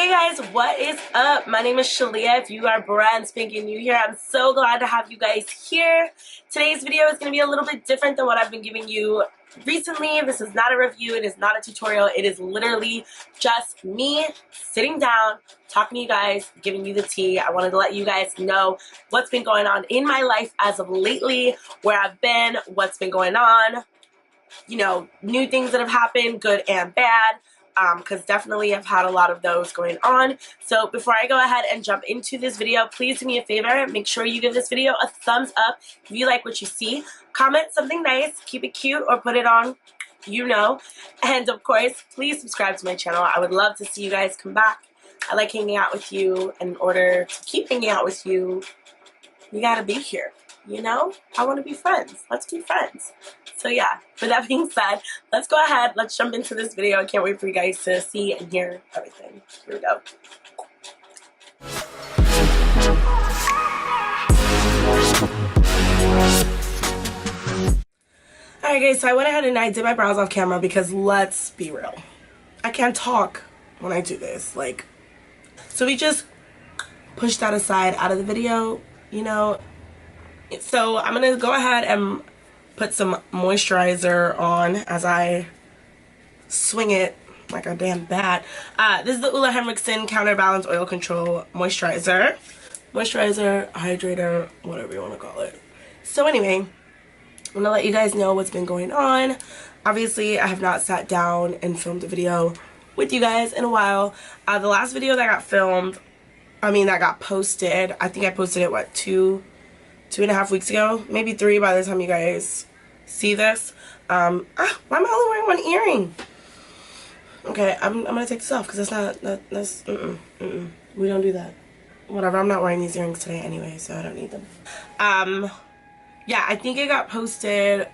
Hey guys, what is up? My name is Shalia. If you are brand spanking new here, I'm so glad to have you guys here. Today's video is going to be a little bit different than what I've been giving you recently. This is not a review. It is not a tutorial. It is literally just me sitting down, talking to you guys, giving you the tea. I wanted to let you guys know what's been going on in my life as of lately, where I've been, what's been going on, you know, new things that have happened, good and bad. Because definitely I've had a lot of those going on. So before I go ahead and jump into this video, please do me a favor. Make sure you give this video a thumbs up if you like what you see. Comment something nice, keep it cute, or put it on, you know. And of course, please subscribe to my channel. I would love to see you guys come back. I like hanging out with you. And in order to keep hanging out with you, you gotta be here. You know, I want to be friends. Let's be friends. So yeah, with that being said, let's go ahead. Let's jump into this video. I can't wait for you guys to see and hear everything. Here we go. Alright guys, so I went ahead and I did my brows off camera because let's be real. I can't talk when I do this. Like, so we just pushed that aside out of the video, you know. So I'm going to go ahead and put some moisturizer on as I swing it like a damn bat. This is the Ole Henriksen Counterbalance Oil Control Moisturizer. Moisturizer, hydrator, whatever you want to call it. So anyway, I'm going to let you guys know what's been going on. Obviously, I have not sat down and filmed a video with you guys in a while. The last video that got posted, I think I posted it, what, 2.5 weeks ago, maybe 3 by the time you guys see this. Why am I only wearing one earring? Okay, I'm gonna take this off because that's we don't do that. Whatever, I'm not wearing these earrings today anyway, so I don't need them. Yeah, I think it got posted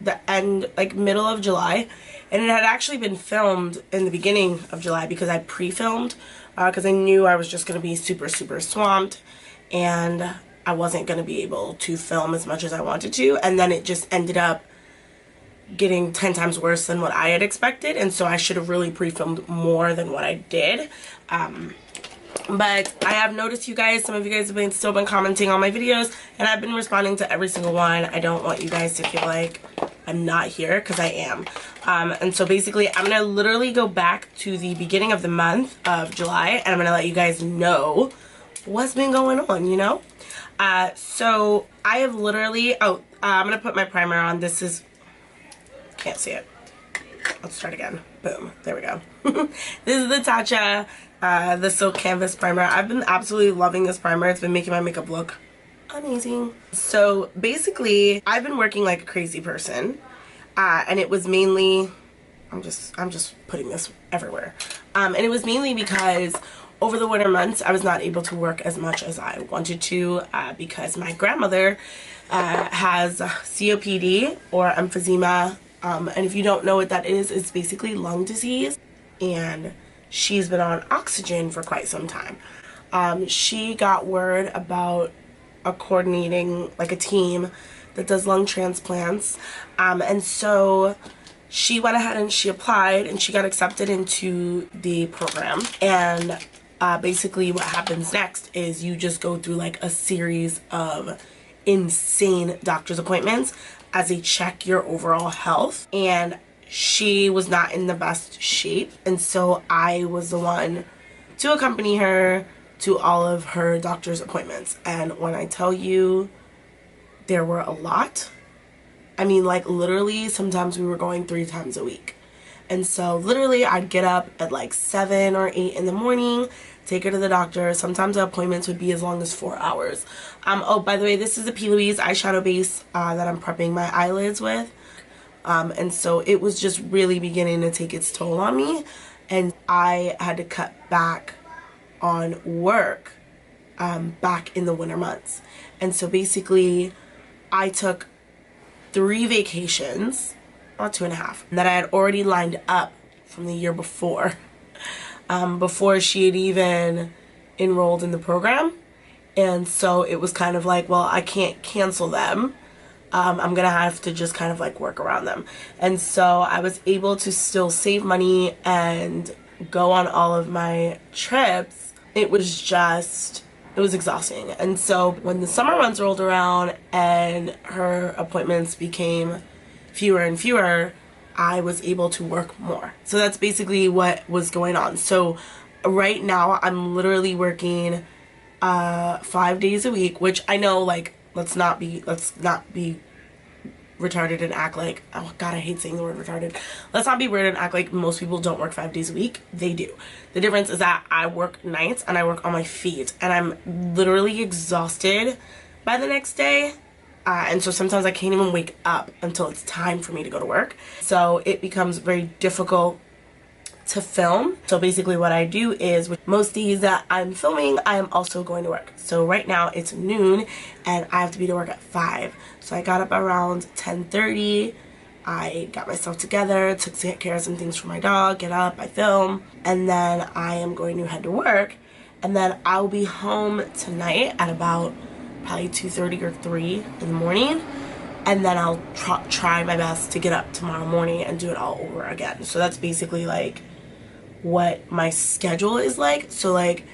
the end, like middle of July, and it had actually been filmed in the beginning of July because I pre-filmed because I knew I was just gonna be super swamped and I wasn't going to be able to film as much as I wanted to, and then it just ended up getting 10 times worse than what I had expected, and so I should have really pre-filmed more than what I did. But I have noticed you guys, some of you guys have still been commenting on my videos, and I've been responding to every single one. I don't want you guys to feel like I'm not here, because I am. And so basically, I'm going to literally go back to the beginning of the month of July, and I'm going to let you guys know what's been going on, you know? So I have literally, I'm gonna put my primer on. This is, can't see it. Let's start again. Boom. There we go. This is the Tatcha, the Silk Canvas Primer. I've been absolutely loving this primer. It's been making my makeup look amazing. So basically, I've been working like a crazy person, and it was mainly, I'm just putting this everywhere. And it was mainly because over the winter months, I was not able to work as much as I wanted to because my grandmother has COPD or emphysema. And if you don't know what that is, it's basically lung disease. And she's been on oxygen for quite some time. She got word about coordinating like a team that does lung transplants. And so she went ahead and she applied and she got accepted into the program. And basically what happens next is you just go through like a series of insane doctor's appointments as they check your overall health, and she was not in the best shape, and so I was the one to accompany her to all of her doctor's appointments. And when I tell you there were a lot, I mean, like literally sometimes we were going 3 times a week. And so literally I'd get up at like 7 or 8 in the morning, take her to the doctor. Sometimes the appointments would be as long as 4 hours. Oh, by the way, this is the P. Louise eyeshadow base that I'm prepping my eyelids with. And so it was just really beginning to take its toll on me. And I had to cut back on work back in the winter months. And so basically I took 3 vacations, or 2.5, that I had already lined up from the year before. Before she had even enrolled in the program. And so it was kind of like, well, I can't cancel them. I'm gonna have to just kind of like work around them. And so I was able to still save money and go on all of my trips, it was exhausting. And so when the summer months rolled around and her appointments became fewer and fewer, I was able to work more. So that's basically what was going on. So right now I'm literally working 5 days a week, which I know, like, let's not be retarded and act like, oh god, I hate saying the word retarded. Let's not be weird and act like most people don't work 5 days a week. They do. The difference is that I work nights and I work on my feet, and I'm literally exhausted by the next day. And so sometimes I can't even wake up until it's time for me to go to work. So it becomes very difficult to film. So basically what I do is, with most days that I'm filming, I am also going to work. So right now it's noon and I have to be to work at 5. So I got up around 10:30. I got myself together, took care of some things for my dog, get up, I film, and then I am going to head to work. And then I'll be home tonight at about probably 2:30 or 3 in the morning. And then I'll try my best to get up tomorrow morning and do it all over again. So that's basically like what my schedule is like. So like,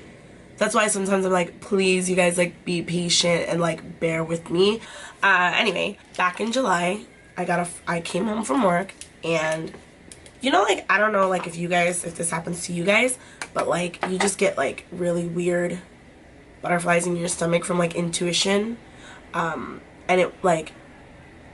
that's why sometimes I'm like, please you guys, like, be patient and like bear with me. Anyway, back in July, I came home from work, and you know, like, I don't know, like, if this happens to you guys, but like, you just get like really weird butterflies in your stomach from like intuition, and it, like,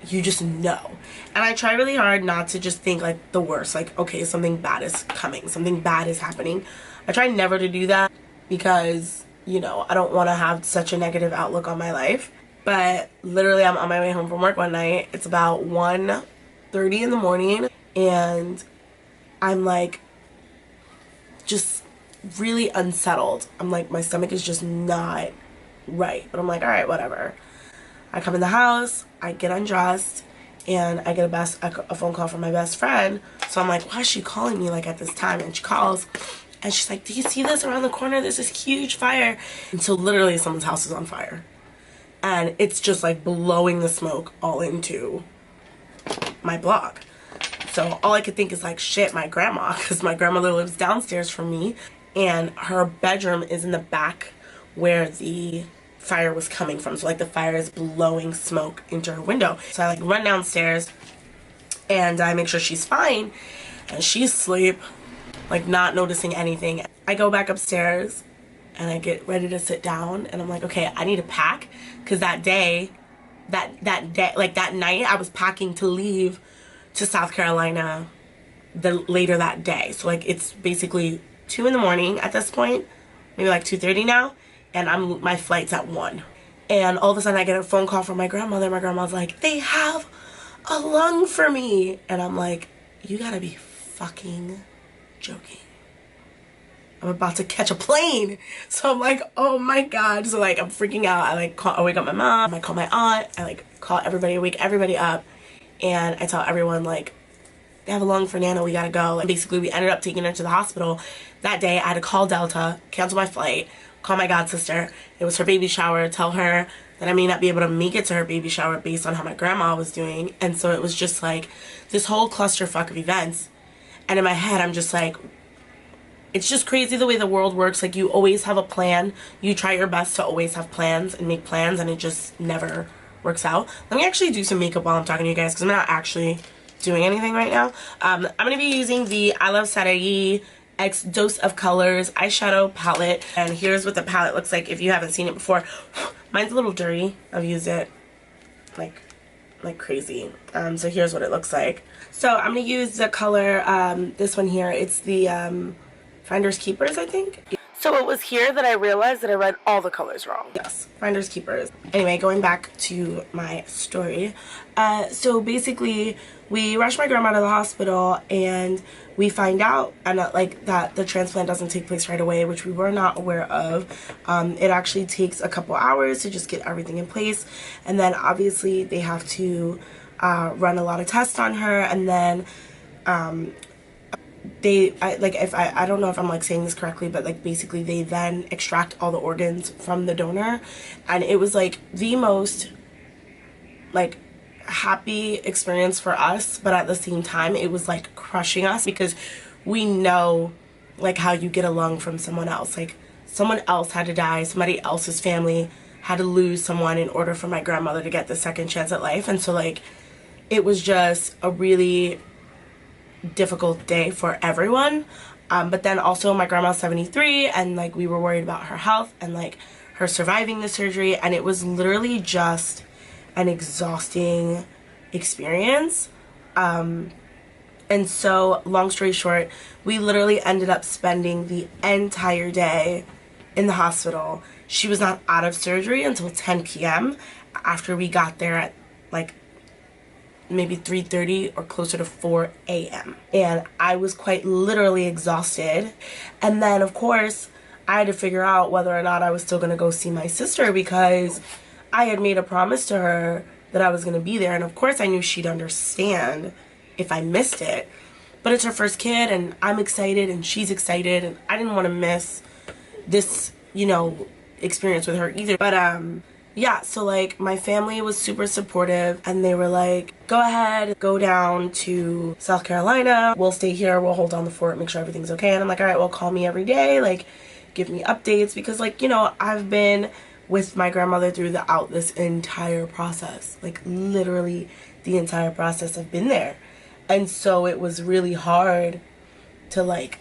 you just know. And I try really hard not to just think like the worst, like, okay, something bad is coming, something bad is happening. I try never to do that because, you know, I don't want to have such a negative outlook on my life. But literally, I'm on my way home from work one night. It's about 1:30 in the morning, and I'm like just really unsettled. I'm like, my stomach is just not right. But I'm like, all right, whatever. I come in the house, I get undressed, and I get a phone call from my best friend. So I'm like, why is she calling me like at this time? And she calls, and she's like, do you see this around the corner? There's this huge fire. And so literally someone's house is on fire. And it's just like blowing the smoke all into my block. So all I could think is like, shit, my grandma, because my grandmother lives downstairs from me, and her bedroom is in the back where the fire was coming from. So like the fire is blowing smoke into her window. So I like run downstairs and I make sure she's fine, and she's asleep, like not noticing anything. I go back upstairs and I get ready to sit down, and I'm like, okay, I need to pack, because that day, like that night, I was packing to leave to South Carolina later that day. So like, it's basically 2 in the morning at this point, maybe like 2:30 now, and my flight's at 1. And all of a sudden I get a phone call from my grandmother. My grandma's like, they have a lung for me. And I'm like, you gotta be fucking joking. I'm about to catch a plane. So I'm like, oh my god. So like, I'm freaking out. I wake up my mom, I call my aunt, I like call everybody, wake everybody up, and I tell everyone like, they have a lung for Nana, we gotta go. And basically we ended up taking her to the hospital. That day I had to call Delta, cancel my flight, call my god sister. It was her baby shower, tell her that I may not be able to make it to her baby shower based on how my grandma was doing. And so it was just like this whole clusterfuck of events. And in my head I'm just like, it's just crazy the way the world works. Like, you always have a plan. You try your best to always have plans and make plans, and it just never works out. Let me actually do some makeup while I'm talking to you guys, because I'm not actually doing anything right now. I'm going to be using the ILuvSarahii X Dose of Colors eyeshadow palette. And here's what the palette looks like if you haven't seen it before. Mine's a little dirty. I've used it like crazy. So here's what it looks like. So I'm going to use the color, this one here. It's the Finders Keepers, I think. So it was here that I realized that I read all the colors wrong. Yes, Finders Keepers. Anyway, going back to my story. So basically, we rushed my grandma to the hospital, and we find out that the transplant doesn't take place right away, which we were not aware of. It actually takes a couple hours to just get everything in place, and then obviously they have to run a lot of tests on her, and then I don't know if I'm like saying this correctly, but like basically they then extract all the organs from the donor, and it was like the most like happy experience for us, but at the same time it was like crushing us, because we know like how you get a lung from someone else. Like someone else had to die, somebody else's family had to lose someone in order for my grandmother to get the second chance at life. And so like it was just a really difficult day for everyone. But then also my grandma's 73 and like we were worried about her health and like her surviving the surgery, and it was literally just an exhausting experience. And so long story short, we literally ended up spending the entire day in the hospital. She was not out of surgery until 10 p.m. after we got there at like maybe 3:30 or closer to 4 a.m. And I was quite literally exhausted. And then of course I had to figure out whether or not I was still going to go see my sister, because I had made a promise to her that I was going to be there, and of course I knew she'd understand if I missed it. But it's her first kid and I'm excited and she's excited, and I didn't want to miss this, you know, experience with her either. But yeah, so like my family was super supportive and they were like, go ahead, go down to South Carolina, we'll stay here, we'll hold down the fort, make sure everything's okay. And I'm like, all right, well, call me every day, like give me updates, because like, you know, I've been with my grandmother throughout this entire process, like literally the entire process. I've been there. And so it was really hard to like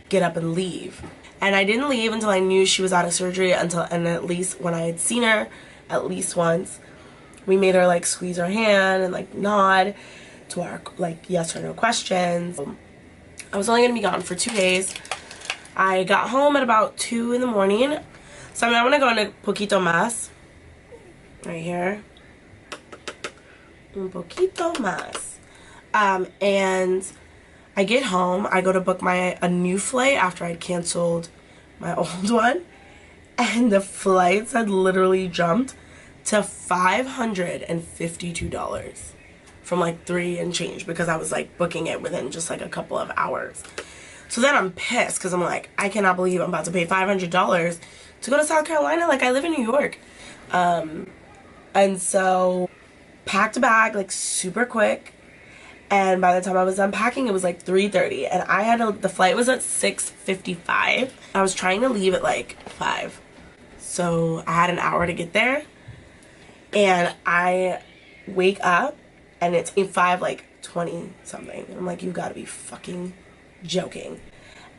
get up and leave. And I didn't leave until I knew she was out of surgery, and at least when I had seen her at least once, we made her like squeeze her hand and like nod to our like yes or no questions. I was only gonna be gone for 2 days. I got home at about 2 in the morning. So I'm gonna go into poquito más. Right here. Un poquito más. And I get home, I go to book a new flight after I'd canceled my old one, and the flights had literally jumped to $552 from like 3 and change, because I was like booking it within just like a couple of hours. So then I'm pissed because I'm like, I cannot believe I'm about to pay $500 to go to South Carolina. Like I live in New York. And so packed a bag like super quick. And by the time I was done packing, it was like 3:30, and I had the flight was at 6:55. I was trying to leave at like 5, so I had an hour to get there. And I wake up, and it's 5 like 20 something. I'm like, you gotta be fucking joking.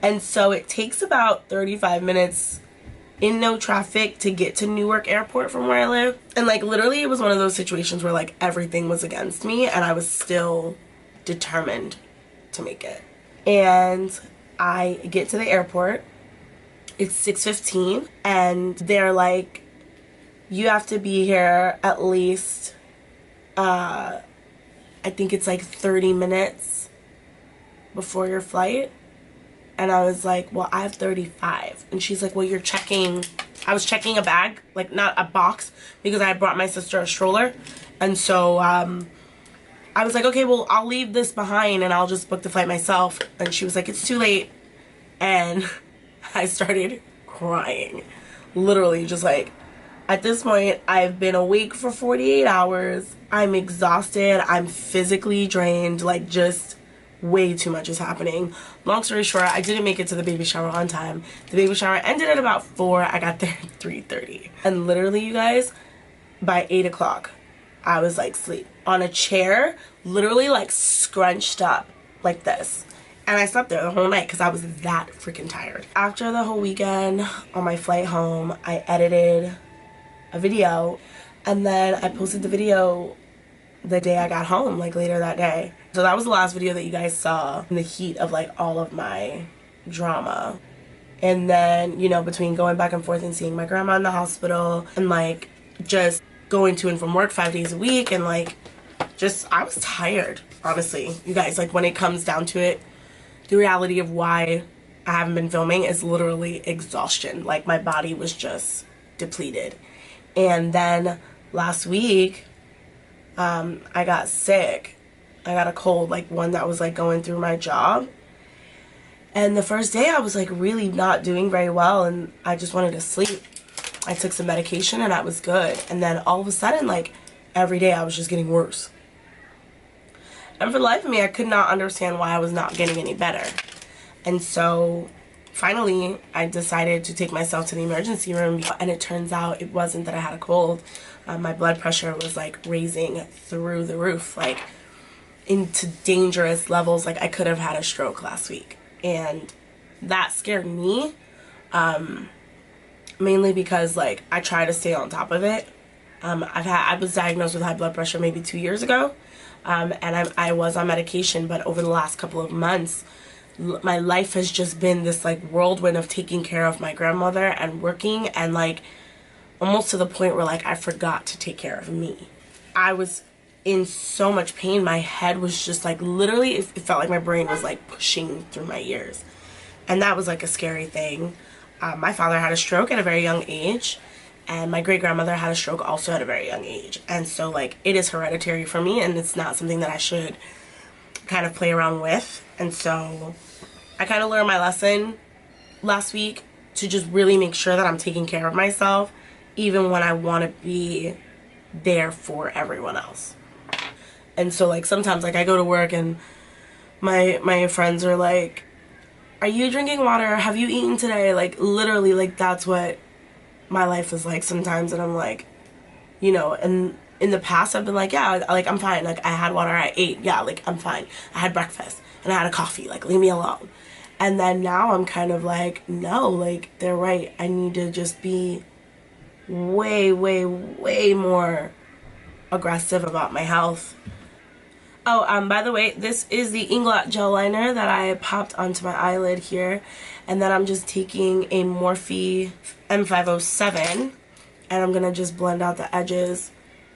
And so it takes about 35 minutes in no traffic to get to Newark Airport from where I live. And like literally, it was one of those situations where like everything was against me, and I was still determined to make it. And I get to the airport, it's 6:15, and they're like, you have to be here at least I think it's like 30 minutes before your flight. And I was like, well, I have 35. And she's like, well, you're checking. I was checking a bag, like not a box, because I brought my sister a stroller. And so I was like, okay, well, I'll leave this behind and I'll just book the flight myself. And she was like, it's too late. And I started crying. Literally, just like, at this point, I've been awake for 48 hours. I'm exhausted. I'm physically drained. Like, just way too much is happening. Long story short, I didn't make it to the baby shower on time. The baby shower ended at about 4. I got there at 3:30. And literally, you guys, by 8 o'clock, I was like asleep on a chair, literally like scrunched up like this. And I slept there the whole night because I was that freaking tired. After the whole weekend, on my flight home, I edited a video, and then I posted the video the day I got home, like later that day. So that was the last video that you guys saw in the heat of like all of my drama. And then, you know, between going back and forth and seeing my grandma in the hospital and like just going to and from work 5 days a week, and like just I was tired, honestly. You guys, like when it comes down to it, the reality of why I haven't been filming is literally exhaustion. Like my body was just depleted. And then last week I got sick. I got a cold, like one that was like going through my job. And the first day I was like really not doing very well, and I just wanted to sleep. I took some medication and I was good. And then all of a sudden, like every day I was just getting worse. And for the life of me, I could not understand why I was not getting any better. And so finally I decided to take myself to the emergency room, and it turns out it wasn't that I had a cold. My blood pressure was like raising through the roof, like into dangerous levels. Like I could have had a stroke last week, and that scared me, mainly because like I try to stay on top of it. I was diagnosed with high blood pressure maybe 2 years ago, and I was on medication, but over the last couple of months my life has just been this like whirlwind of taking care of my grandmother and working, and like almost to the point where like I forgot to take care of me. I was in so much pain. My head was just like literally, it felt like my brain was like pushing through my ears, and that was like a scary thing. My father had a stroke at a very young age, and my great grandmother had a stroke also at a very young age, and so like it is hereditary for me, and it's not something that I should kind of play around with. And so I kind of learned my lesson last week to just really make sure that I'm taking care of myself, even when I want to be there for everyone else. And so like sometimes like I go to work and my friends are like, are you drinking water? Have you eaten today? Like literally, like that's what my life is like sometimes. And I'm like, you know, and in the past I've been like, yeah, like I'm fine. Like I had water, I ate, yeah, like I'm fine. I had breakfast and I had a coffee, like leave me alone. And then now I'm kind of like, no, like they're right. I need to just be way, way, way more aggressive about my health. Oh, by the way, this is the Inglot gel liner that I popped onto my eyelid here. And then I'm just taking a Morphe M507, and I'm gonna just blend out the edges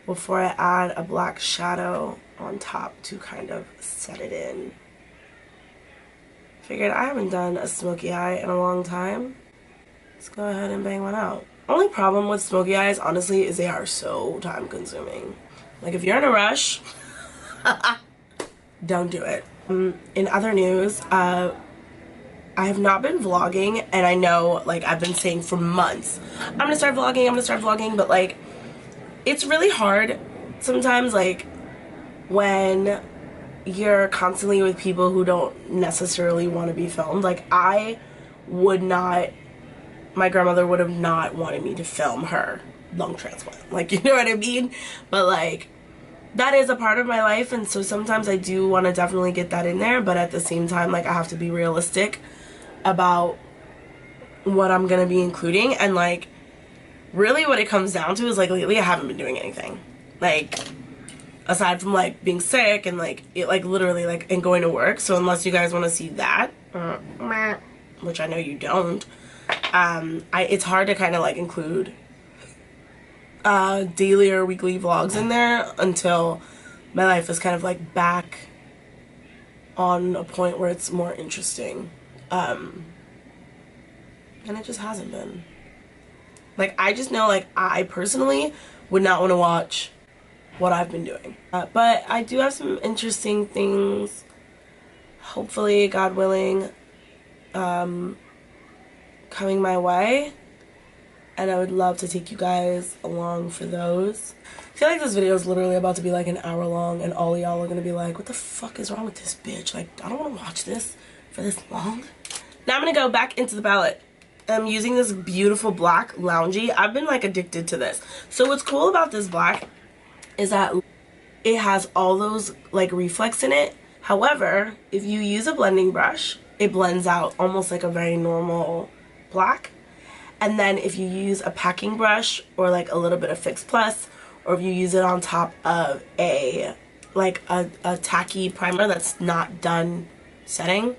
before I add a black shadow on top to kind of set it in. Figured I haven't done a smoky eye in a long time. Let's go ahead and bang one out. Only problem with smoky eyes, honestly, is they are so time consuming. Like if you're in a rush, don't do it. In other news, I have not been vlogging, and I know like I've been saying for months, I'm gonna start vlogging, but like it's really hard sometimes, like when you're constantly with people who don't necessarily want to be filmed. Like I would not, my grandmother would have not wanted me to film her lung transplant, like, you know what I mean? But like that is a part of my life, and so sometimes I do want to definitely get that in there, but at the same time like I have to be realistic about what I'm gonna be including. And like really what it comes down to is like lately I haven't been doing anything, like aside from like being sick and like it, like literally like, and going to work. So unless you guys want to see that, which I know you don't, it's hard to kind of like include daily or weekly vlogs in there until my life is kind of like back on a point where it's more interesting, and it just hasn't been. Like I just know like I personally would not want to watch what I've been doing, but I do have some interesting things, hopefully, God willing, coming my way, and I would love to take you guys along for those. I feel like this video is literally about to be like an hour long, and all y'all are gonna be like, what the fuck is wrong with this bitch? Like I don't want to watch this for this long. Now I'm gonna go back into the palette. I'm using this beautiful black Loungy. I've been like addicted to this. So what's cool about this black is that it has all those like reflex in it. However, if you use a blending brush, it blends out almost like a very normal black. And then if you use a packing brush or like a little bit of Fix Plus, or if you use it on top of a like a tacky primer that's not done setting,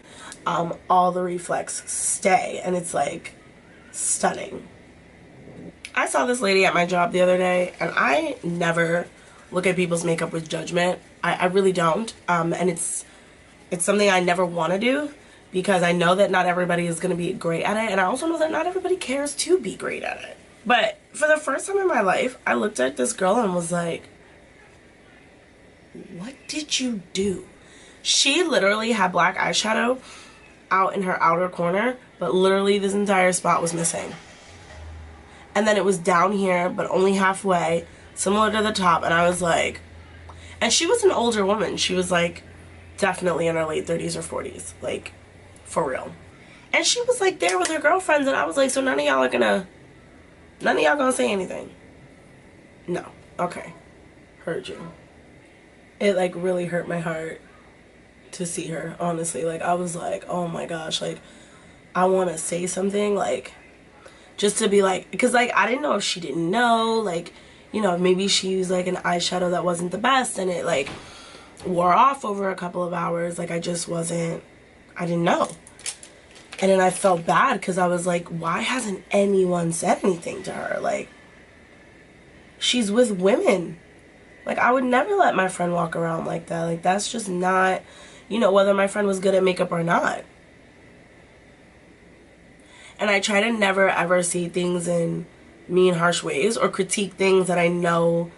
all the reflex stay, and it's like stunning. I saw this lady at my job the other day, and I never look at people's makeup with judgment. I really don't, and it's something I never want to do, because I know that not everybody is going to be great at it, and I also know that not everybody cares to be great at it. But for the first time in my life, I looked at this girl and was like, what did you do? She literally had black eyeshadow out in her outer corner, but literally this entire spot was missing. And then it was down here, but only halfway, similar to the top, and I was like, and she was an older woman. She was like definitely in her late 30s or 40s. Like For real. And she was like there with her girlfriends, and I was like, so none of y'all gonna say anything? No. Okay. Heard you. It like really hurt my heart to see her, honestly. Like, I was like, oh my gosh, like, I want to say something, like, just to be like, because like I didn't know if she didn't know, like, you know, maybe she used like an eyeshadow that wasn't the best and it like wore off over a couple of hours. Like, I didn't know. And then I felt bad because I was like, why hasn't anyone said anything to her? Like, she's with women. Like, I would never let my friend walk around like that. Like, that's just not, you know, whether my friend was good at makeup or not. And I try to never ever see things in mean, harsh ways or critique things that I know,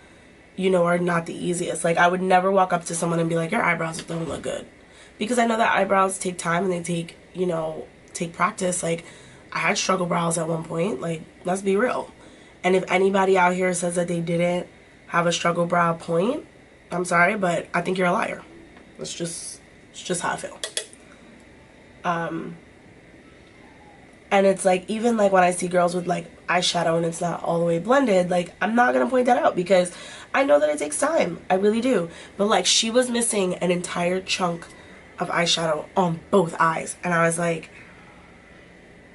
you know, are not the easiest. Like, I would never walk up to someone and be like, your eyebrows don't look good. Because I know that eyebrows take time and they take, you know, take practice. Like, I had struggle brows at one point. Like, let's be real. And if anybody out here says that they didn't have a struggle brow point, I'm sorry, but I think you're a liar. It's just how I feel. And it's like, even like when I see girls with like eyeshadow and it's not all the way blended, like, I'm not gonna point that out because I know that it takes time. I really do. But like, she was missing an entire chunk of eyeshadow on both eyes, and I was like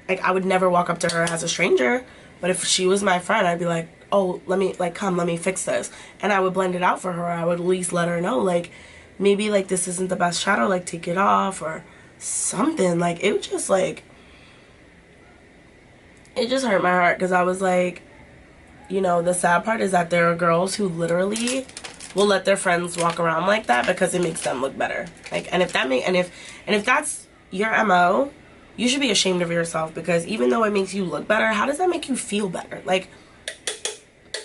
I would never walk up to her as a stranger, but if she was my friend, I'd be like, oh, let me fix this, and I would blend it out for her. I would at least let her know, like, maybe like this isn't the best shadow, like take it off or something. Like, it was just like, it just hurt my heart because I was like, you know, the sad part is that there are girls who literally will let their friends walk around like that because it makes them look better. Like, and if that's your MO, you should be ashamed of yourself, because even though it makes you look better, how does that make you feel better? Like,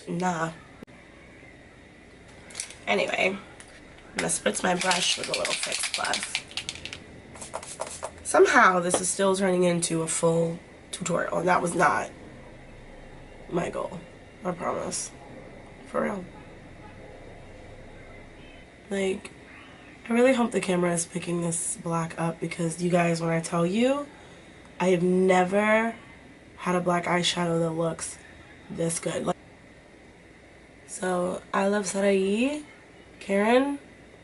nah. Anyway, I'm gonna spritz my brush with a little Fix Plus. Somehow this is still turning into a full tutorial, and that was not my goal. I promise. For real. Like, I really hope the camera is picking this black up, because you guys, when I tell you, I have never had a black eyeshadow that looks this good. Like, so, ILuvSarahii, Karen,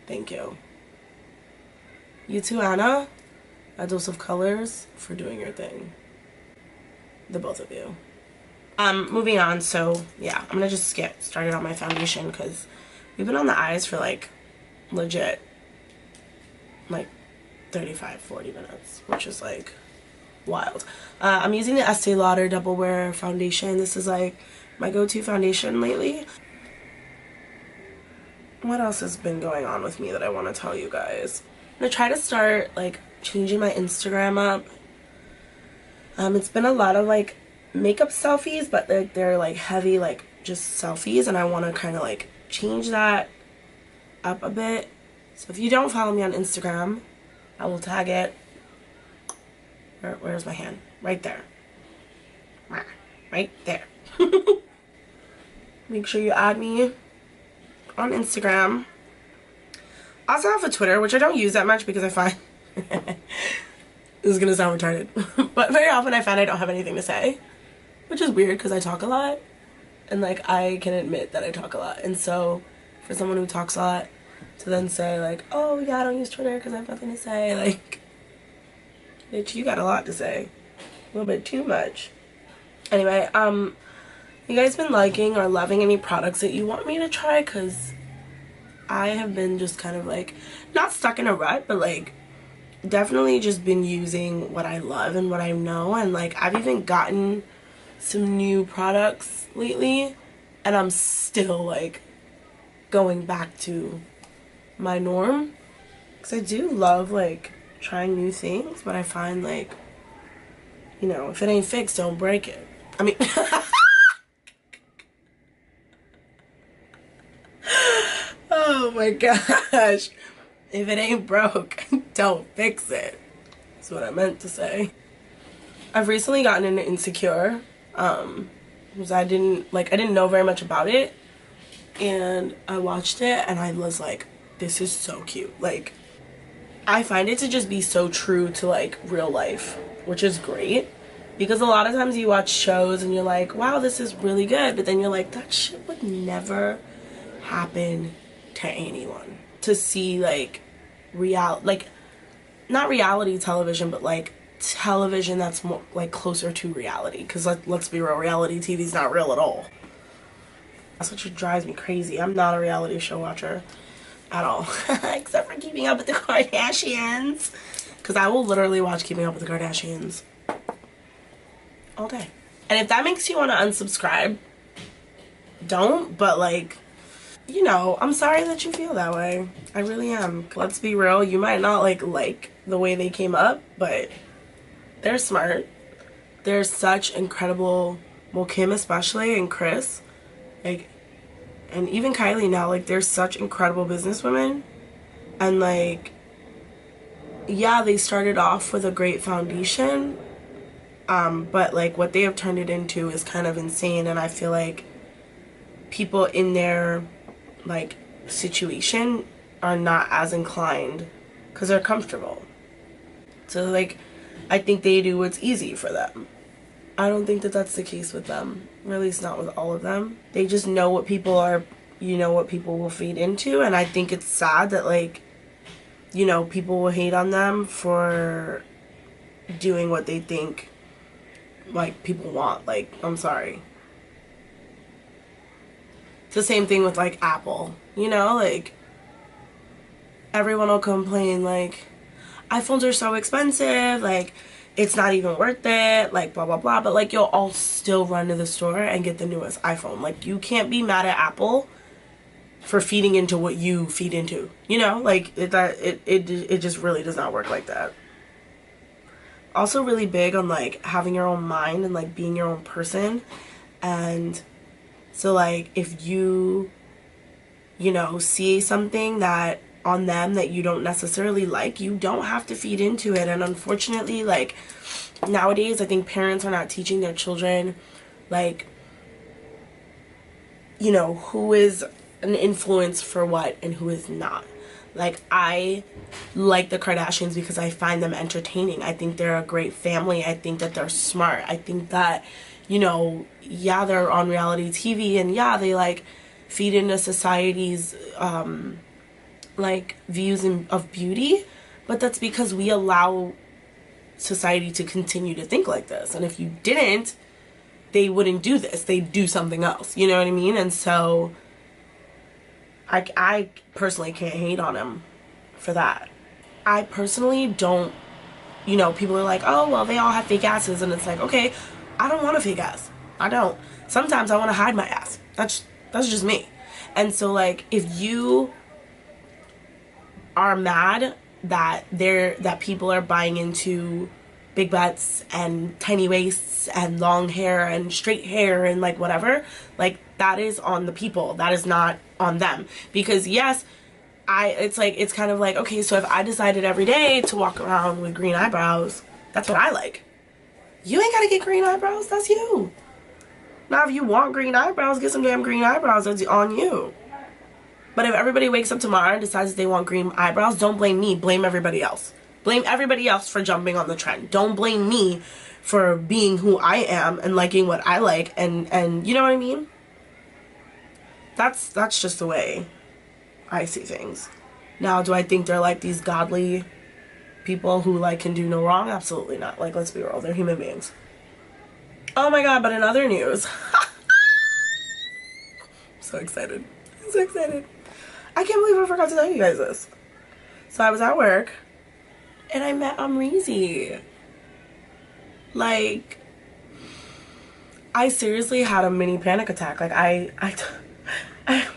thank you. You too, Anna, A Dose of Colors, for doing your thing. The both of you. Moving on, so yeah, I'm gonna just get started on my foundation because we've been on the eyes for like legit like 35-40 minutes, which is like wild. I'm using the Estee Lauder Double Wear foundation. This is like my go-to foundation lately. What else has been going on with me that I want to tell you guys? I'm gonna try to start like changing my Instagram up. It's been a lot of like makeup selfies, but they're like heavy, like just selfies, and I want to kind of like change that up a bit. So if you don't follow me on Instagram, I will tag it. Where's my hand? Right there. Right there. Make sure you add me on Instagram. I also have a Twitter, which I don't use that much because I find this is gonna sound retarded, but very often I find I don't have anything to say, which is weird because I talk a lot, and like I can admit that I talk a lot. And so for someone who talks a lot to then say like, oh yeah, I don't use Twitter because I have nothing to say, like, bitch, you got a lot to say, a little bit too much. Anyway, you guys been liking or loving any products that you want me to try? Because I have been just kind of like not stuck in a rut, but like definitely just been using what I love and what I know. And like I've even gotten some new products lately, and I'm still like going back to my norm, because I do love like trying new things, but I find like, you know, if it ain't fixed, don't break it. I mean oh my gosh, if it ain't broke, don't fix it. That's what I meant to say. I've recently gotten into Insecure, because I didn't know very much about it, and I watched it and I was like, this is so cute. Like, I find it to just be so true to like real life, which is great. Because a lot of times you watch shows and you're like, wow, this is really good. But then you're like, that shit would never happen to anyone. To see like like, not reality television, but like television that's more like closer to reality. Because let's be real, reality TV is not real at all. That's what drives me crazy. I'm not a reality show watcher at all. Except for Keeping Up with the Kardashians. Because I will literally watch Keeping Up with the Kardashians all day. And if that makes you want to unsubscribe, don't. But like, you know, I'm sorry that you feel that way. I really am. Let's be real, you might not like the way they came up, but they're smart. They're such incredible, well, Kim especially, and Chris, like, and even Kylie now, like, they're such incredible businesswomen. And like, yeah, they started off with a great foundation, but like what they have turned it into is kind of insane. And I feel like people in their like situation are not as inclined because they're comfortable. So like, I think they do what's easy for them. I don't think that that's the case with them, or at least not with all of them. They just know what people are, you know, what people will feed into. And I think it's sad that like, you know, people will hate on them for doing what they think like people want. Like, I'm sorry. It's the same thing with like Apple, you know, like everyone will complain like iPhones are so expensive, like it's not even worth it, like blah blah blah, but like you'll all still run to the store and get the newest iPhone. Like, you can't be mad at Apple for feeding into what you feed into, you know, like it just really does not work like that. Also really big on like having your own mind and like being your own person. And so like, if you know, see something that on them that you don't necessarily like, you don't have to feed into it. And unfortunately, like nowadays, I think parents are not teaching their children like, you know, who is an influence for what and who is not. Like, I like the Kardashians because I find them entertaining. I think they're a great family. I think that they're smart. I think that, you know, yeah, they're on reality TV, and yeah, they like feed into society's like views of beauty, but that's because we allow society to continue to think like this. And if you didn't, they wouldn't do this. They'd do something else, you know what I mean? And so I personally can't hate on him for that. I personally don't, you know, people are like, oh, well, they all have fake asses, and it's like, okay, I don't want a fake ass. I don't. Sometimes I want to hide my ass. That's just me. And so like, if you are mad that people are buying into big butts and tiny waists and long hair and straight hair and like whatever, like that is on the people. That is not on them. Because yes, it's kind of like, okay, so if I decided every day to walk around with green eyebrows, that's what I like. You ain't gotta get green eyebrows. That's you. Now, if you want green eyebrows, get some damn green eyebrows. That's on you. But if everybody wakes up tomorrow and decides they want green eyebrows, don't blame me. Blame everybody else. Blame everybody else for jumping on the trend. Don't blame me for being who I am and liking what I like, and you know what I mean? That's just the way I see things. Now, do I think they're like these godly people who like can do no wrong? Absolutely not. Like, let's be real. They're human beings. Oh my god, but in other news. I'm so excited. I'm so excited. I can't believe I forgot to tell you guys this. So I was at work and I met Amrezy. Like, I seriously had a mini panic attack. Like,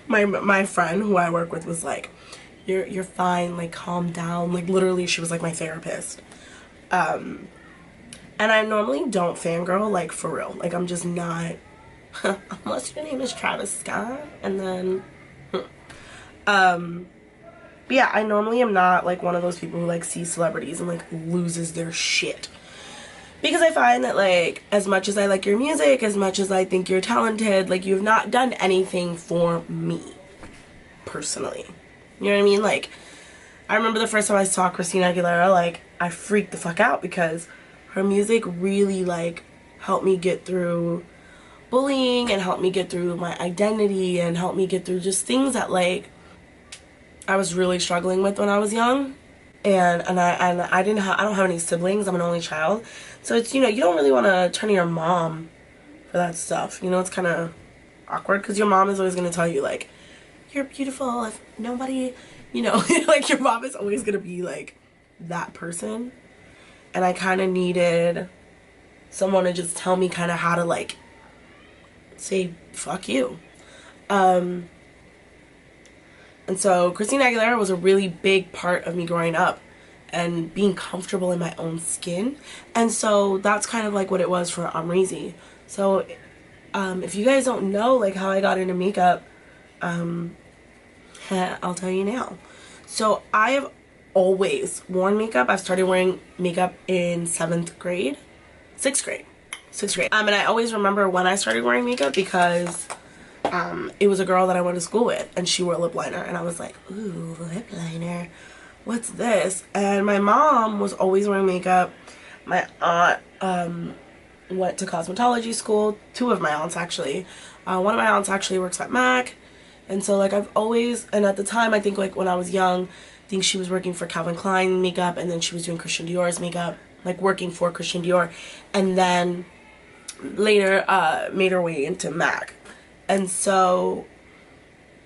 my friend who I work with was like, you're fine, like calm down. Like, literally she was like my therapist. And I normally don't fangirl, like for real. Like, I'm just not, unless your name is Travis Scott, and then but yeah, I normally am not like one of those people who like sees celebrities and like loses their shit. Because I find that like, as much as I like your music, as much as I think you're talented, like you've not done anything for me personally. You know what I mean? Like, I remember the first time I saw Christina Aguilera, like, I freaked the fuck out because her music really, like, helped me get through bullying and helped me get through my identity and helped me get through just things that, like, I was really struggling with when I was young. And I don't have any siblings. I'm an only child. So it's, you know, you don't really want to turn to your mom for that stuff. You know, it's kind of awkward because your mom is always going to tell you, like, you're beautiful. If nobody, you know, like, your mom is always going to be, like, that person. And I kind of needed someone to just tell me kind of how to, like, say, fuck you. And so Christina Aguilera was a really big part of me growing up and being comfortable in my own skin. And so that's kind of like what it was for Amrezy. So if you guys don't know, like, how I got into makeup, I'll tell you now. So I have always worn makeup. I've started wearing makeup in 6th grade. And I always remember when I started wearing makeup because it was a girl that I went to school with and she wore lip liner and I was like, ooh, lip liner, what's this? And my mom was always wearing makeup. My aunt went to cosmetology school. 2 of my aunts actually. One of my aunts actually works at MAC. And so, like, I've always, and at the time, I think, like, when I was young, I think she was working for Calvin Klein makeup and then she was doing Christian Dior's makeup, like working for Christian Dior, and then later made her way into MAC. And so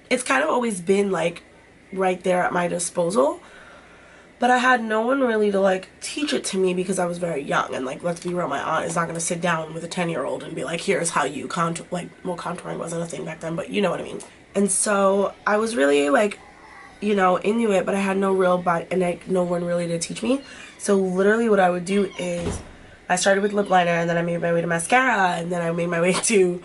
it's kind of always been, like, right there at my disposal. But I had no one really to, like, teach it to me because I was very young. And, like, let's be real, my aunt is not going to sit down with a 10-year-old and be like, here's how you contour. Like, well, contouring wasn't a thing back then, but you know what I mean. And so I was really, like, you know, into it, but I had no real body and, like, no one really to teach me. So literally what I would do is I started with lip liner and then I made my way to mascara and then I made my way to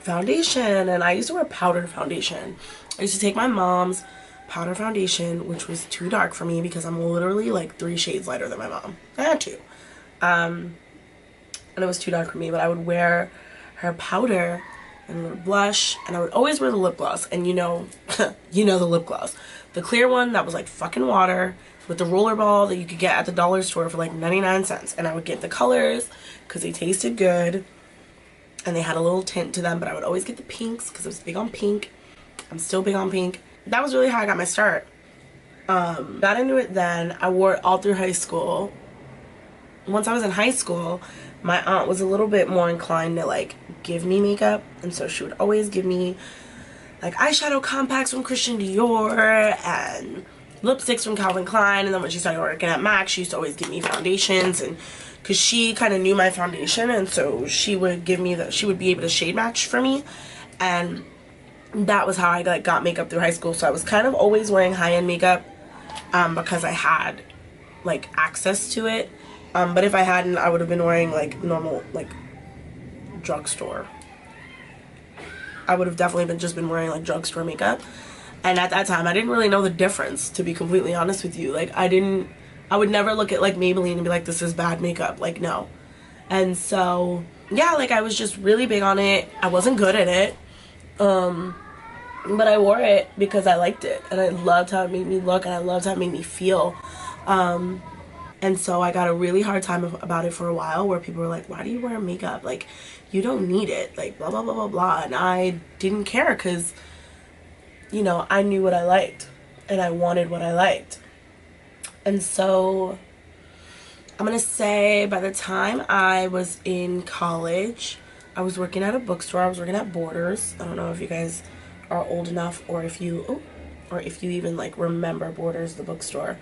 foundation, and I used to wear powder foundation. I used to take my mom's powder foundation, which was too dark for me because I'm literally like 3 shades lighter than my mom. I had to. And it was too dark for me, but I would wear her powder and a little blush, and I would always wear the lip gloss. And you know, you know the lip gloss. The clear one that was like fucking water with the roller ball that you could get at the dollar store for like 99 cents. And I would get the colors because they tasted good and they had a little tint to them, but I would always get the pinks because I was big on pink. I'm still big on pink. That was really how I got my start. Got into it then. I wore it all through high school. Once I was in high school, my aunt was a little bit more inclined to, like, give me makeup, and so she would always give me, like, eyeshadow compacts from Christian Dior and lipsticks from Calvin Klein. And then when she started working at MAC, she used to always give me foundations, and because she kind of knew my foundation, and so she would give me she would be able to shade match for me. And that was how I, like, got makeup through high school. So I was kind of always wearing high-end makeup because I had, like, access to it. But if I hadn't, I would have been wearing, like, normal, like, drugstore. I would have definitely just been wearing, like, drugstore makeup. And at that time, I didn't really know the difference, to be completely honest with you. Like, I would never look at, like, Maybelline and be like, this is bad makeup. Like, no. And so, yeah, like, I was just really big on it. I wasn't good at it. But I wore it because I liked it. And I loved how it made me look, and I loved how it made me feel. And so I got a really hard time about it for a while, where people were like, why do you wear makeup? Like, you don't need it. Like, blah, blah, blah, blah, blah. And I didn't care because, you know, I knew what I liked. And I wanted what I liked. And so I'm going to say by the time I was in college, I was working at a bookstore. I was working at Borders. I don't know if you guys are old enough or if you even, like, remember Borders, the bookstore.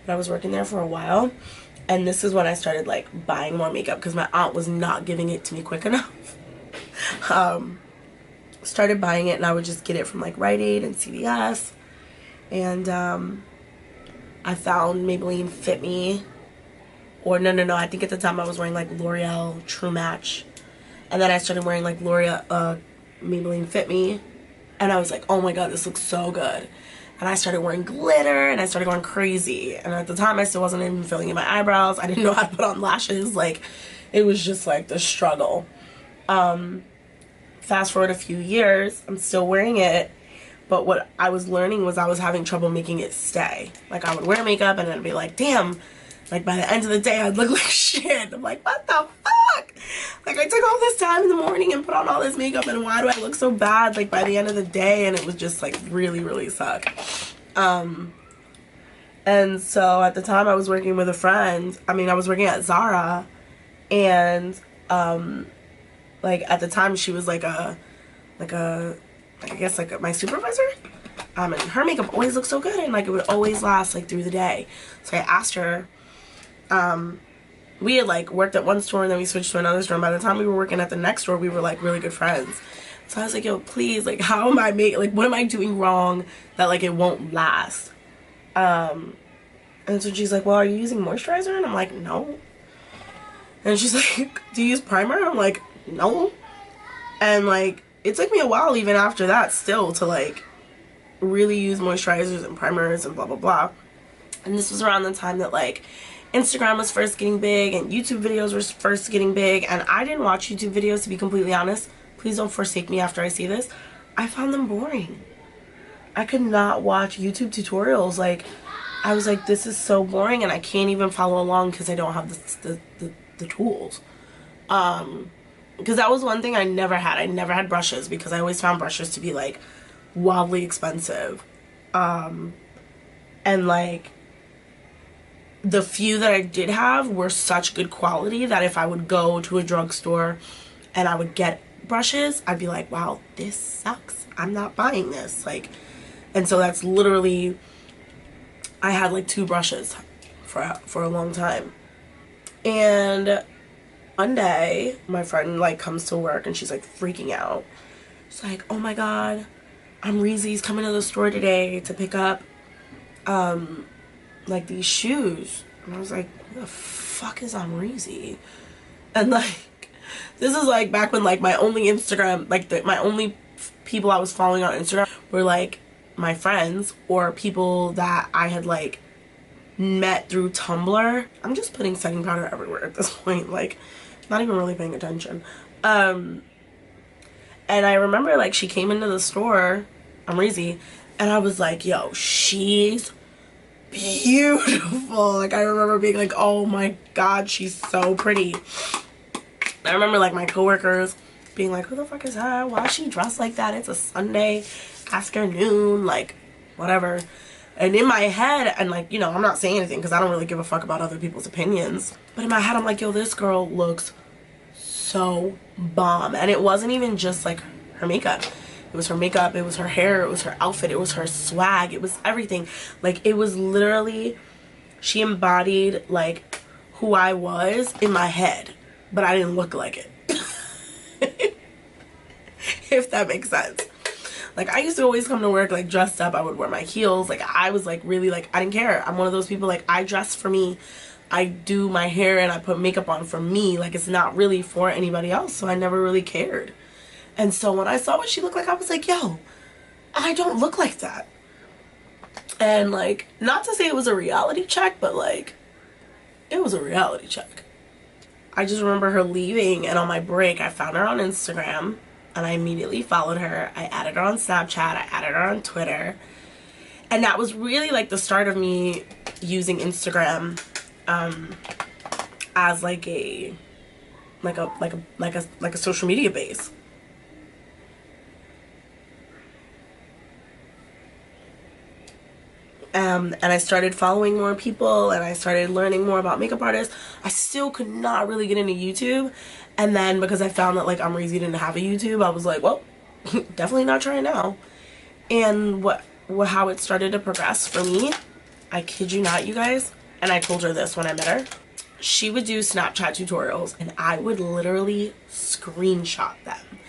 But I was working there for a while, and this is when I started, like, buying more makeup because my aunt was not giving it to me quick enough. Started buying it, and I would just get it from, like, Rite Aid and CVS. And I found Maybelline Fit Me. Or no, I think at the time I was wearing, like, L'Oreal True Match. And then I started wearing, like, L'Oreal Maybelline Fit Me. And I was like, oh my god, this looks so good. And I started wearing glitter, and I started going crazy. And at the time, I still wasn't even filling in my eyebrows. I didn't know how to put on lashes. Like, it was just, like, the struggle. Fast forward a few years, I'm still wearing it. but what I was learning was I was having trouble making it stay. Like, I would wear makeup and I'd be like, damn, like by the end of the day I'd look like shit. I'm like, what the fuck? Like, I took all this time in the morning and put on all this makeup, and why do I look so bad like by the end of the day? And it was just like really suck. And so at the time I was working with a friend. I mean, I was working at Zara, and like at the time she was like I guess like my supervisor. And her makeup always looked so good, and like it would always last like through the day. So I asked her, we had like worked at one store and then we switched to another store, and by the time we were working at the next store we were like really good friends. So I was like, yo, please, like, how am I like, what am I doing wrong that like it won't last? And so she's like, well, are you using moisturizer? And I'm like, no. And she's like, do you use primer? I'm like, no. And like it took me a while even after that still to like really use moisturizers and primers and blah blah blah. And this was around the time that like Instagram was first getting big and YouTube videos were first getting big, and I didn't watch YouTube videos, to be completely honest. Please don't forsake me after I see this. I found them boring. I could not watch YouTube tutorials. Like, I was like, this is so boring, and I can't even follow along because I don't have the tools. Because that was one thing I never had. I never had brushes because I always found brushes to be like wildly expensive. And like the few that I did have were such good quality that if I would go to a drugstore and I would get brushes, I'd be like, wow, this sucks. I'm not buying this. Like, and so that's literally, I had like 2 brushes for a long time. And one day my friend like comes to work and she's like freaking out. She's like, oh my god, Reezy's coming to the store today to pick up like these shoes. And I was like, who the fuck is Reezy? And like, this is like back when like my only Instagram, like my only people I was following on Instagram were like my friends or people that I had like met through Tumblr. I'm just putting setting powder everywhere at this point, like not even really paying attention. And I remember like she came into the store, Reezy, and I was like, yo, she's beautiful. Like, I remember being like, oh my god, she's so pretty. I remember like my coworkers being like, who the fuck is that? Why is she dressed like that? It's a Sunday afternoon, like whatever. And in my head, and like, you know, I'm not saying anything because I don't really give a fuck about other people's opinions, but in my head I'm like, yo, this girl looks so bomb. And it wasn't even just like her makeup. It was her makeup, it was her hair, it was her outfit, it was her swag, it was everything. Like, it was literally, she embodied like who I was in my head, but I didn't look like it. If that makes sense. Like, I used to always come to work like dressed up. I would wear my heels. Like, I was like really like, I didn't care. I'm one of those people, like, I dress for me. I do my hair and I put makeup on for me. Like, it's not really for anybody else, so I never really cared. And so when I saw what she looked like, I was like, yo, I don't look like that. And like, not to say it was a reality check, but like, it was a reality check. I just remember her leaving, and on my break I found her on Instagram and I immediately followed her. I added her on Snapchat, I added her on Twitter. And that was really like the start of me using Instagram as like a social media base. And I started following more people and I started learning more about makeup artists. I still could not really get into YouTube. And then because I found that like Reezy didn't have a YouTube, I was like, well, definitely not trying now. And how it started to progress for me, I kid you not, you guys, and I told her this when I met her, she would do Snapchat tutorials and I would literally screenshot them.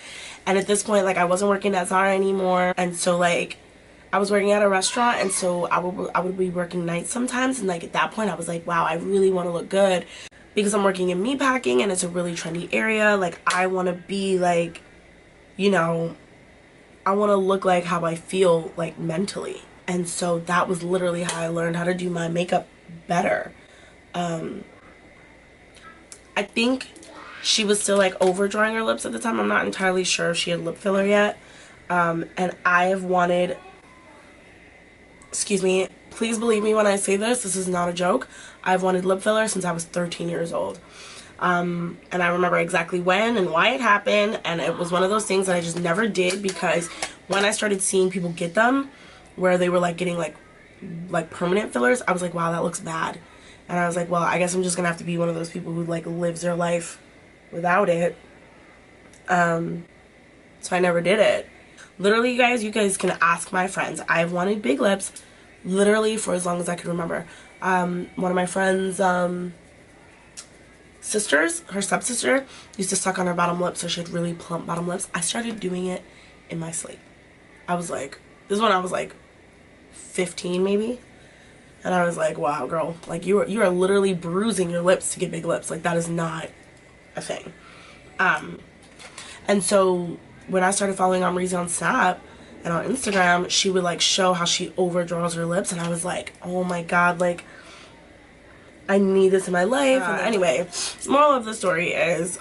And at this point, like, I wasn't working at Zara anymore, and so like I was working at a restaurant, and so I would be working nights sometimes, and like at that point I was like, wow, I really want to look good because I'm working in meatpacking and it's a really trendy area. Like, I want to be like, you know, I want to look like how I feel like mentally. And so that was literally how I learned how to do my makeup better. I think she was still like over drawing her lips at the time. I'm not entirely sure if she had lip filler yet. And I have wanted excuse me, please believe me when I say this. This is not a joke. I've wanted lip filler since I was 13 years old. And I remember exactly when and why it happened, and it was one of those things that I just never did, because when I started seeing people get them, where they were like getting like permanent fillers, I was like, wow, that looks bad. And I was like, well, I guess I'm just gonna have to be one of those people who like lives their life without it. So I never did it. Literally, you guys can ask my friends. I've wanted big lips literally for as long as I can remember. One of my friends' sisters, her stepsister, used to suck on her bottom lip so she had really plump bottom lips. I started doing it in my sleep. I was like, this is when I was like 15 maybe. And I was like, wow, girl, like you are literally bruising your lips to get big lips. Like, that is not a thing. And so when I started following Amrezy on Snap and on Instagram, she would like show how she overdraws her lips, and I was like, oh my god, like I need this in my life. And anyway, moral of the story is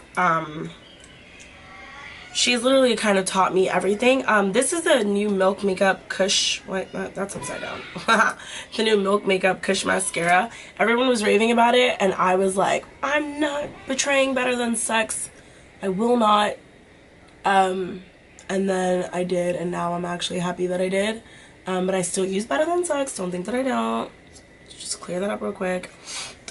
she's literally kind of taught me everything. This is the new Milk Makeup Kush, wait, that's upside down. The new Milk Makeup Kush mascara. Everyone was raving about it, and I was like, I'm not betraying Better Than Sex. I will not. And then I did, and now I'm actually happy that I did. But I still use Better Than Sex. Don't think that I don't. Just clear that up real quick.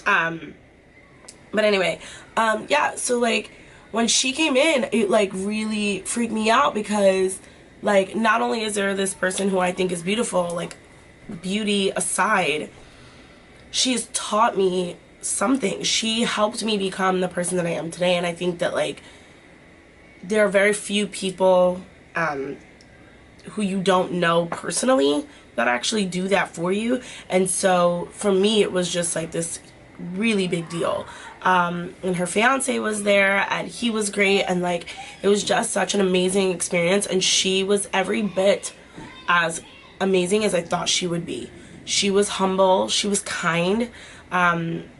But anyway, yeah, so like when she came in, it like really freaked me out, because like not only is there this person who I think is beautiful, like beauty aside, she has taught me something. She helped me become the person that I am today, and I think that like there are very few people who you don't know personally that actually do that for you. And so for me, it was just like this really big deal. And her fiance was there, and he was great, and like it was just such an amazing experience. And she was every bit as amazing as I thought she would be. She was humble, she was kind.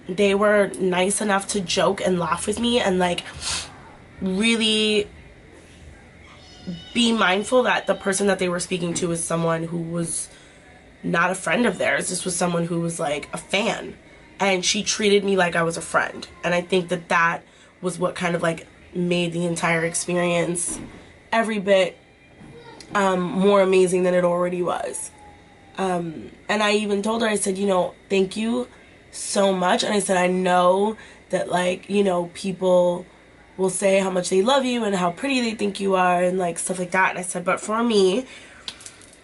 They were nice enough to joke and laugh with me, and like really be mindful that the person that they were speaking to was someone who was not a friend of theirs. This was someone who was like a fan, and she treated me like I was a friend. And I think that that was what kind of like made the entire experience every bit more amazing than it already was. And I even told her, I said, you know, thank you so much. And I said, I know that like, you know, people will say how much they love you and how pretty they think you are and like stuff like that. And I said, but for me,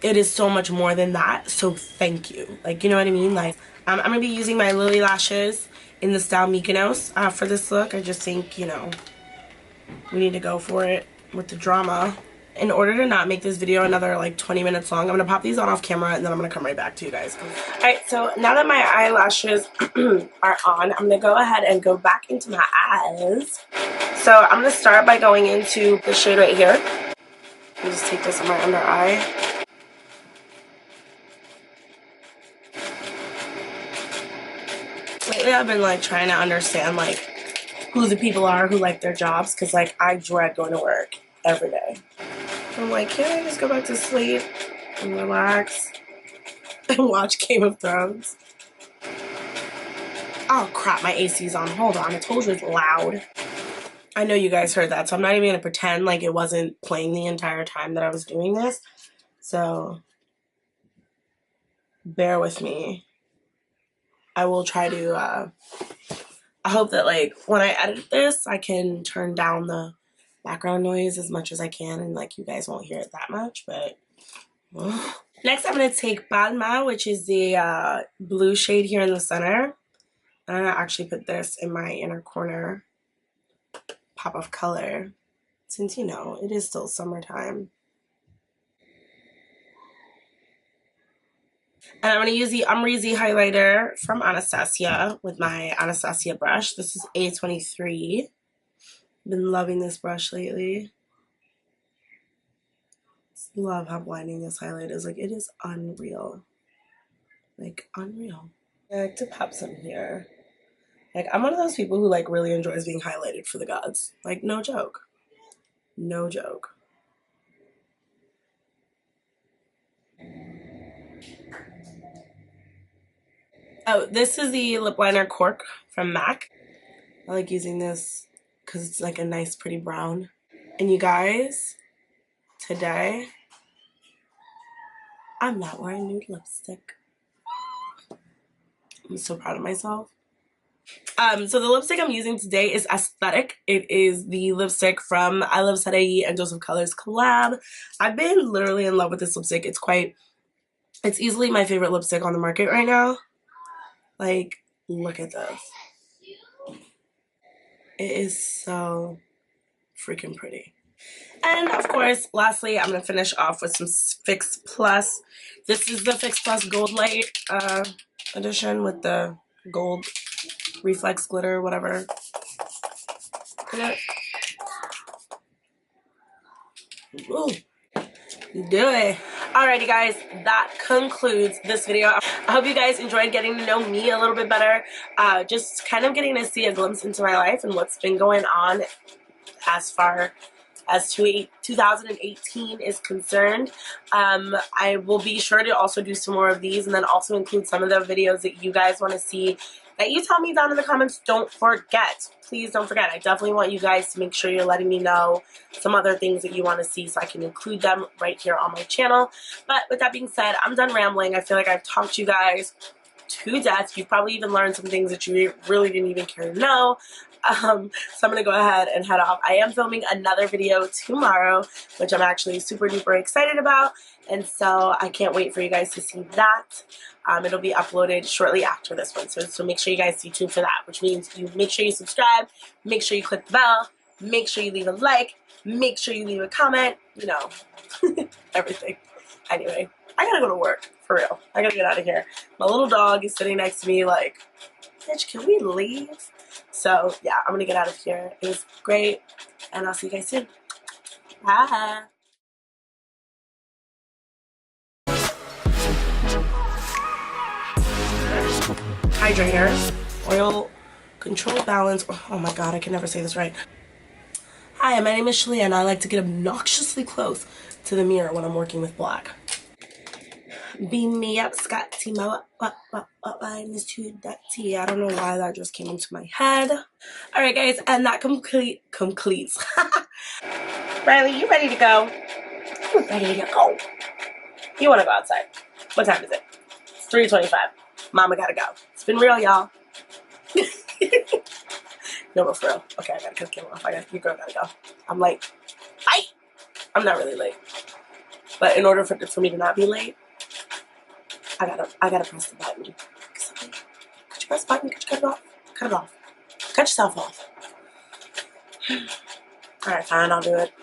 it is so much more than that. So thank you. Like, you know what I mean? Like, I'm going to be using my Lily lashes in the style Mykonos for this look. I just think, you know, we need to go for it with the drama. In order to not make this video another like 20 minutes long, I'm going to pop these on off camera, and then I'm going to come right back to you guys. Alright, so now that my eyelashes are on, I'm going to go ahead and go back into my eyes. So I'm going to start by going into the shade right here. Let me just take this on my under eye. Lately I've been like trying to understand like who the people are who like their jobs, because like I dread going to work every day. I'm like, can I just go back to sleep and relax and watch Game of Thrones? Oh crap, my AC's on. Hold on, I told you it's loud. I know you guys heard that, so I'm not even gonna pretend like it wasn't playing the entire time that I was doing this. So bear with me. I will try to I hope that like when I edit this, I can turn down the background noise as much as I can, and like you guys won't hear it that much, but next I'm going to take Palma, which is the blue shade here in the center. I'm going to actually put this in my inner corner pop of color, since you know it is still summertime. And I'm going to use the Amrezy highlighter from Anastasia with my Anastasia brush. This is A23. Been loving this brush lately. Love how blinding this highlight is. Like, it is unreal. Like, unreal. I like to pop some here. Like, I'm one of those people who like really enjoys being highlighted for the gods. Like, no joke. No joke. Oh, this is the lip liner Cork from MAC. I like using this because it's like a nice pretty brown. And you guys, today, I'm not wearing nude lipstick. I'm so proud of myself. So the lipstick I'm using today is Aesthetic. It is the lipstick from ILuvSarahii and Joseph Colors collab. I've been literally in love with this lipstick. It's easily my favorite lipstick on the market right now. Like, look at this. It is so freaking pretty. And of course, lastly, I'm going to finish off with some Fix Plus. This is the Fix Plus Gold Light edition with the gold reflex glitter, whatever. Ooh, do it. Alrighty guys, that concludes this video. I hope you guys enjoyed getting to know me a little bit better. Just kind of getting to see a glimpse into my life and what's been going on as far as 2018 is concerned. I will be sure to also do some more of these and then also include some of the videos that you guys want to see that you tell me down in the comments. Don't forget. Please don't forget. I definitely want you guys to make sure you're letting me know some other things that you want to see so I can include them right here on my channel. But with that being said, I'm done rambling. I feel like I've talked to you guys to death. You've probably even learned some things that you really didn't even care to know. So I'm going to go ahead and head off. I am filming another video tomorrow, which I'm actually super duper excited about. And so I can't wait for you guys to see that. It'll be uploaded shortly after this one. So make sure you guys stay tuned for that, which means you make sure you subscribe, make sure you click the bell, make sure you leave a like, make sure you leave a comment, you know, everything. Anyway, I gotta go to work, for real. I gotta get out of here. My little dog is sitting next to me like, bitch, can we leave? So, yeah, I'm gonna get out of here. It was great, and I'll see you guys soon. Bye. Hydrator, oil, control, balance. Oh my god, I can never say this right. Hi, my name is Shalia, and I like to get obnoxiously close to the mirror when I'm working with black. Beam me up, Scotty, my line is too dirty. I don't know why that just came into my head. Alright guys, and that completes. Riley, you ready to go? I'm ready to go. You want to go outside. What time is it? It's 3:25. Mama gotta go. It's been real, y'all. No, but for real. Okay, I gotta cut the camera off. Your girl gotta go. I'm late. Bye! I'm not really late. But in order for me to not be late, I gotta press the button. Could you press the button? Could you cut it off? Cut it off. Cut yourself off. Alright, fine, I'll do it.